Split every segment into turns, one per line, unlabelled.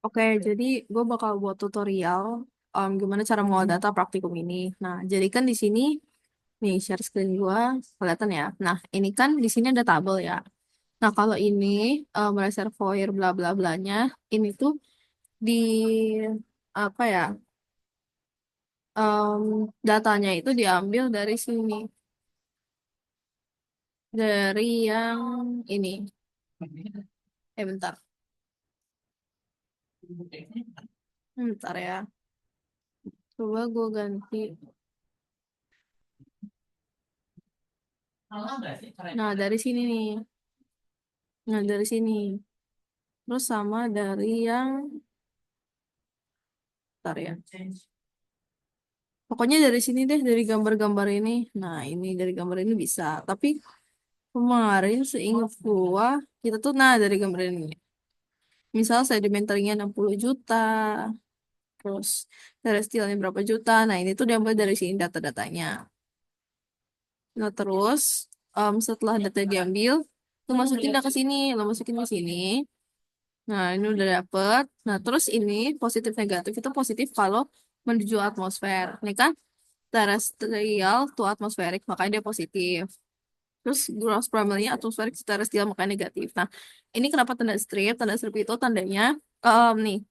Oke, jadi gue bakal buat tutorial gimana cara mengolah data praktikum ini. Nah, jadi kan di sini nih share screen gue kelihatan ya. Nah, ini kan di sini ada tabel ya. Nah, kalau ini reservoir bla bla blanya, ini tuh di apa ya? em, Datanya itu diambil dari sini, dari yang ini. Bentar, bentar ya. Coba gue ganti. Nah, dari sini nih. Nah, dari sini. Terus sama dari yang, bentar ya. Pokoknya dari sini deh, dari gambar-gambar ini. Nah, ini dari gambar ini bisa. Tapi kemarin seingat gua, kita tuh, nah dari gambar ini. Misal sedimenternya 60 juta, terus terrestrialnya berapa juta. Nah, ini tuh diambil dari sini data-datanya. Nah, terus setelah data diambil, lu masukin dah ke sini, lu masukin ke sini. Nah, ini udah dapet. Nah, terus ini positif negatif itu positif kalau menuju atmosfer. Ini kan terestrial to atmospheric, makanya dia positif. Terus gross primarily atmospheric to terrestrial, makanya negatif. Nah, ini kenapa tanda strip? Tanda strip itu tandanya, nih,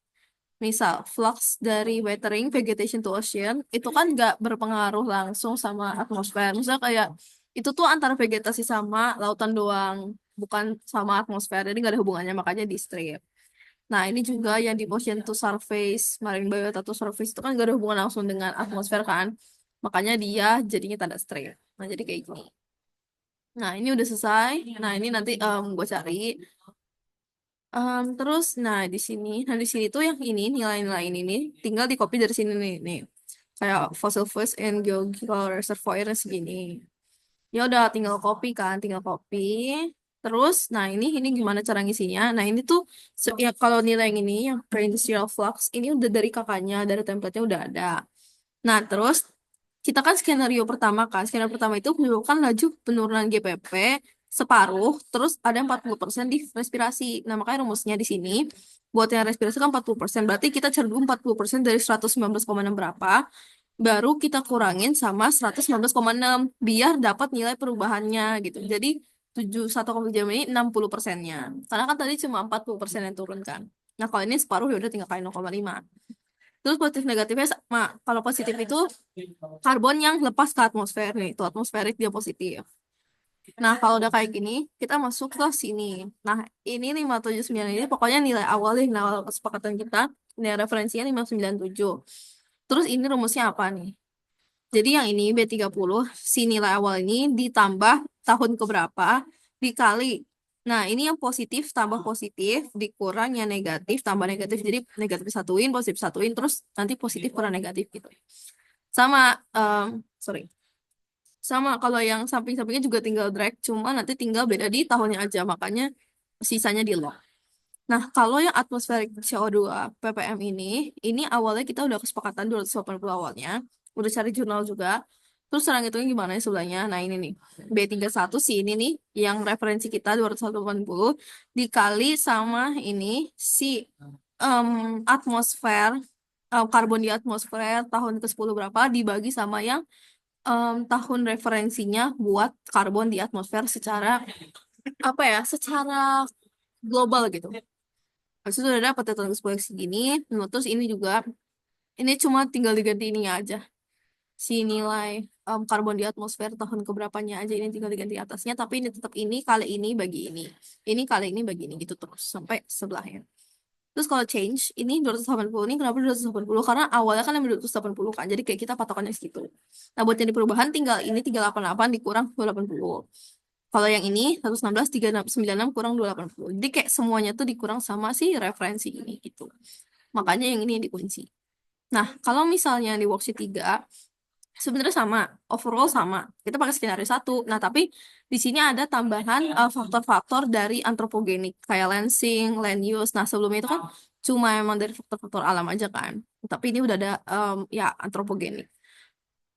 misal flux dari weathering, vegetation to ocean, itu kan nggak berpengaruh langsung sama atmosfer. Misalnya kayak, itu tuh antara vegetasi sama lautan doang, bukan sama atmosfer. Jadi nggak ada hubungannya, makanya di strip. Nah, ini juga yang di ocean to surface, marine biota to surface itu kan gak ada hubungan langsung dengan atmosfer kan. Makanya dia jadinya tanda strip. Nah, jadi kayak gini. Nah, ini udah selesai. Nah, ini nanti gue cari. Terus, nah di sini tuh yang ini nilai-nilai ini tinggal di copy dari sini nih. Kayak fossil fuels and geological reservoir segini. Ya udah tinggal copy kan, tinggal copy. Terus, nah ini gimana cara ngisinya? Nah ini tuh ya kalau nilai yang ini yang pre-industrial flux ini udah dari kakaknya, dari template-nya udah ada. Nah terus kita kan skenario pertama kan, skenario pertama itu menunjukkan laju penurunan GPP separuh, terus ada 40% di respirasi. Nah makanya rumusnya di sini buat yang respirasi kan 40%. Berarti kita cari dulu 40% dari 119,6 berapa, baru kita kurangin sama 119,6 biar dapat nilai perubahannya gitu. Jadi 71,7 ini 60%-nya. Karena kan tadi cuma 40% yang turun kan. Nah, kalau ini separuh ya udah tinggal kali 0,5. Terus positif negatifnya sama. Kalau positif itu karbon yang lepas ke atmosfer nih, itu atmosferik dia positif. Nah, kalau udah kayak gini, kita masuk ke sini. Nah, ini 579 ini pokoknya nilai awal nih, nilai awal kesepakatan kita. Nilai referensinya 597. Terus ini rumusnya apa nih? Jadi yang ini B30, si nilai awal ini ditambah tahun keberapa dikali. Nah, ini yang positif tambah positif, dikurang yang negatif tambah negatif. Jadi negatif satuin, positif satuin, terus nanti positif kurang negatif gitu. Sama, sorry. Sama kalau yang samping-sampingnya juga tinggal drag, cuma nanti tinggal beda di tahunnya aja. Makanya sisanya di log. Nah, kalau yang atmosferik CO2 ppm ini awalnya kita udah kesepakatan 280 awalnya, udah cari jurnal juga. Terus sekarang hitungnya gimana ya sebelahnya? Nah, ini nih. B31 sih ini nih yang referensi kita 280 dikali sama ini si em, atmosfer karbon di atmosfer tahun ke-10 berapa dibagi sama yang tahun referensinya buat karbon di atmosfer secara apa ya? Secara global gitu. Habis itu udah dapet ya tanggal 10 segini. Nah, terus ini juga, ini cuma tinggal diganti ininya aja. Si nilai karbon di atmosfer tahun keberapanya aja ini tinggal diganti atasnya. Tapi ini tetap ini kali ini bagi ini. Ini kali ini bagi ini gitu terus sampai sebelahnya. Terus kalau change, ini 280 ini kenapa 280? Karena awalnya kan yang 280 kan. Jadi kayak kita patokannya segitu. Nah buat yang di perubahan tinggal ini 388 dikurang 280. Kalau yang ini 116 396 kurang 280. Jadi kayak semuanya tuh dikurang sama si referensi ini gitu. Makanya yang ini yang dikunci. Nah, kalau misalnya di worksheet 3 sebenarnya sama, overall sama. Kita pakai skenario satu. Nah, tapi di sini ada tambahan faktor-faktor dari antropogenik kayak lensing, land use. Nah, sebelumnya itu kan cuma emang dari faktor-faktor alam aja kan. Tapi ini udah ada ya antropogenik.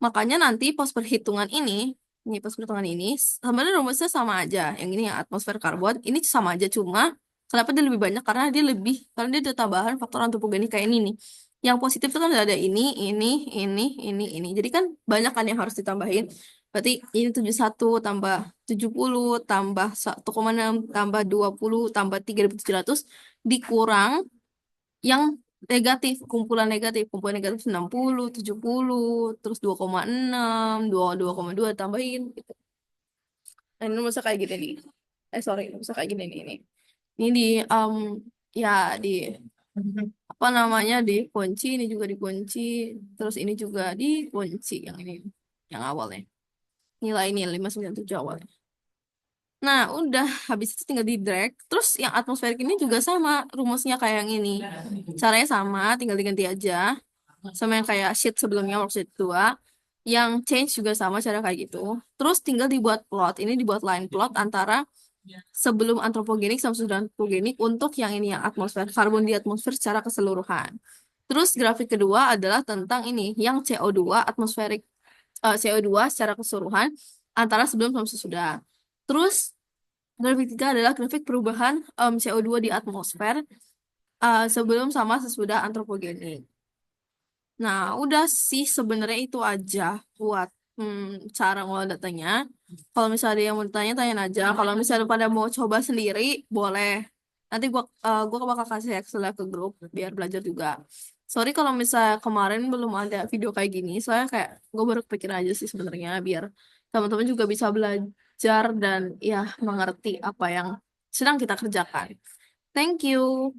Makanya nanti pas perhitungan ini pas perhitungan ini sebenarnya rumusnya sama aja. Yang ini yang atmosfer karbon, ini sama aja cuma Kenapa dia lebih banyak? Karena dia ada tambahan faktor antropogenik kayak ini nih. Yang positif itu kan ada ini. Jadi kan banyak kan yang harus ditambahin. Berarti ini 71 tambah 70 tambah 1,6 tambah 20 tambah 3.700 dikurang yang negatif, kumpulan negatif 60, 70, terus 2,6, 2,2 tambahin gitu. Nah, ini masa kayak gini nih. Sorry, masa kayak gini nih. Ini di ya di apa namanya dikunci, ini juga dikunci, terus ini juga dikunci yang ini yang awalnya. Nilai ini 597 awalnya. Nah, udah habis itu tinggal di drag. Terus yang atmosferik ini juga sama rumusnya kayak yang ini. Caranya sama, tinggal diganti aja. Sama yang kayak sheet sebelumnya, worksheet 2. Yang change juga sama cara kayak gitu. Terus tinggal dibuat plot. Ini dibuat line plot antara sebelum antropogenik sama sesudah antropogenik untuk yang ini yang atmosfer, karbon di atmosfer secara keseluruhan. Terus grafik kedua adalah tentang ini, yang CO2 atmosferik, CO2 secara keseluruhan antara sebelum sama sesudah. Terus grafik ketiga adalah grafik perubahan CO2 di atmosfer sebelum sama sesudah antropogenik. Nah, udah sih sebenarnya itu aja buat cara ngolah datanya. Kalau misalnya ada yang mau tanya, tanyain aja. Kalau misalnya pada mau coba sendiri, boleh. Nanti gua bakal kasih Excel ke grup biar belajar juga. Sorry kalau misalnya kemarin belum ada video kayak gini, soalnya kayak gue baru kepikiran aja sih sebenarnya biar teman-teman juga bisa belajar dan ya mengerti apa yang sedang kita kerjakan. Thank you.